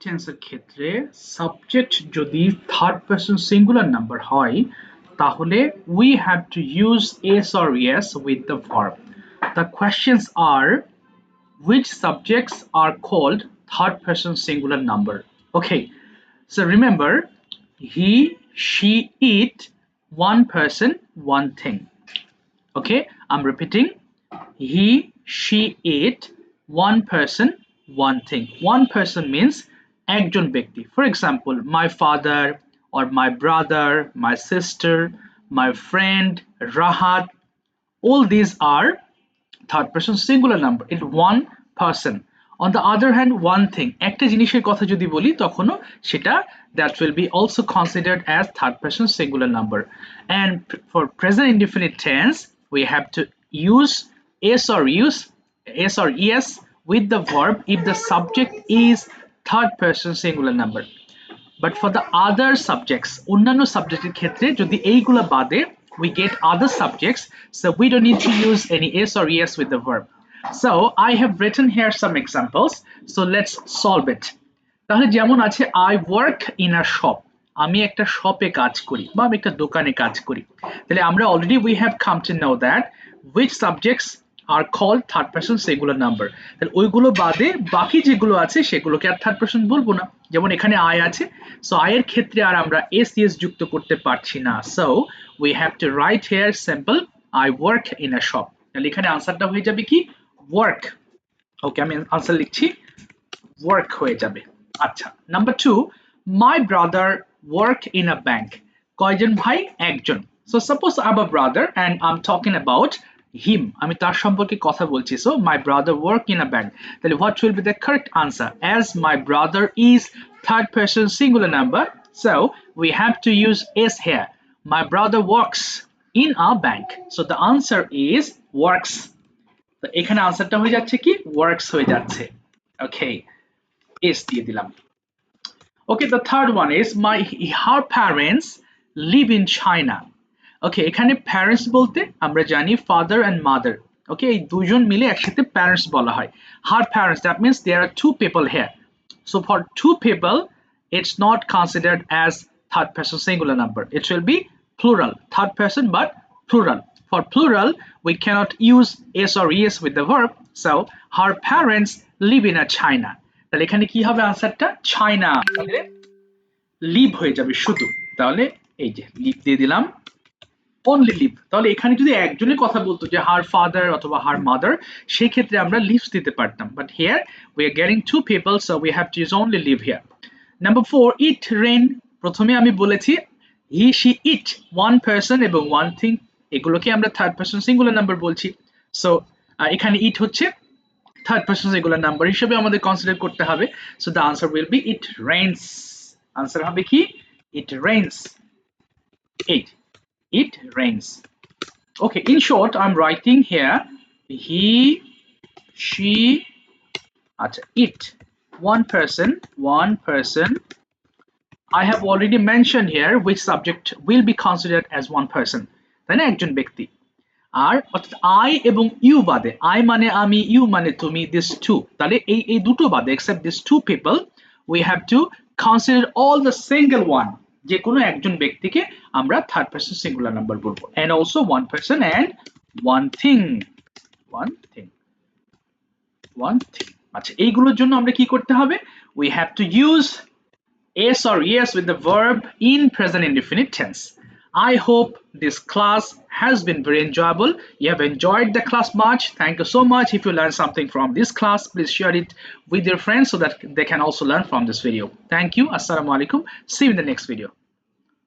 টেন্সের ক্ষেত্রে সাবজেক্ট যদি থার্ড পারসন সিঙ্গুলার নাম্বার হয় তাহলে we have to use s or es with the verb. The questions are which subjects are called third person singular number. Okay, so remember he, she, it, one person, one thing. Okay, I'm repeating he, she, it, one person, one thing. One person means একজন ব্যক্তি. For example, my father or my brother, my sister, my friend, Rahat, all these are third person singular number. It's one person. On the other hand, one thing, একটা জিনিসের কথা যদি বলি তখনও সেটা that will be also considered as third person singular number. And for present indefinite tense we have to use s or es with the verb if the subject is third person singular number. But for the other subjects, অন্যান্য সাবজেক্টের ক্ষেত্রে যদি এইগুলা বাদে we get other subjects, so we don't need to use any s or es with the verb. So I have written here some examples, so let's solve it. তাহলে যেমন আছে I work in a shop, আমি একটা শপে কাজ করি বা আমি একটা দোকানে কাজ করি, তাহলে আমরা already we have come to know that which subjects are called third person singular number. তাহলে ওইগুলো বাদে বাকি যেগুলো আছে সেগুলোকে আর থার্ড পারসন বলবো না, যেমন এখানে I আছে, সো I এর ক্ষেত্রে আর আমরা s es যুক্ত করতে পারছি না, so we have to write here simple I work in a shop. তাহলে এখানে আনসারটা হয়ে যাবে কি work. ওকে, আমি আনসার লিখছি work হয়ে যাবে। আচ্ছা, number 2, my brother work in a bank. কয়জন ভাই? একজন। So suppose I have a brother and I'm talking about him, আমি তার সম্পর্কে কথা বলছি, so my brother work in a bank. তাহলে what will be the correct answer? As my brother is third person singular number, so we have to use s here. My brother works in a bank, so the answer is works. তো এখানে আনসারটা হয়ে যাচ্ছে কি works হয়ে যাচ্ছে। Okay, s দিয়ে দিলাম। Okay, the third one is her parents live in China. Okay, এখানে parents বলতে আমরা জানি father and mother. Okay, এই দুজন মিলে একসাথে parents বলা হয়। Her parents, that means there are two people here. So for two people, it's not considered as third person singular number. It will be plural, third person but plural. For plural, we cannot use s or es with the verb. So her parents live in a China. তাহলে এখানে কি হবে আনসারটা? China। তাহলে leave হয়ে যাবে শুধু। তাহলে এই যে লিভ দিয়ে দিলাম, only live। তাহলে এখানে যদি একজনের কথা বলতো যে her father অথবা her mother, সেই ক্ষেত্রে আমরা lives দিতে পারতাম, but here we are getting two people, so we have to use only live here. Number 4, it rain, প্রথমে আমি বলেছি he, she, it, one person এবং one thing, এগুলোকে আমরা থার্ড পারসন সিঙ্গুলার নাম্বার বলছি, সো এখানে it হচ্ছে third person singular number হিসেবে আমাদের কনসিডার করতে হবে, so the answer will be it rains। Answer হবে কি it rains। 8, it rains। Okay, in short I'm writing here he, she, it, one person. I have already mentioned here which subject will be considered as one person, তাই না, একজন ব্যক্তি। আর অর্থাৎ I এবং you বাদে, I মানে আমি, you মানে তুমি, this two, তাহলে এই দুটো বাদে except these two people we have to consider all the single one, যে কোনো একজন ব্যক্তিকে আমরা থার্ড পারসন সিঙ্গুলার নাম্বার বলবো, and also one person and one thing। আচ্ছা, এইগুলোর জন্য আমরা কি করতে হবে? We have to use s or es with the verb in present indefinite tense. I hope this class has been very enjoyable. You have enjoyed the class much. Thank you so much. If you learned something from this class, please share it with your friends so that they can also learn from this video. Thank you. Assalamu alaikum. See you in the next video.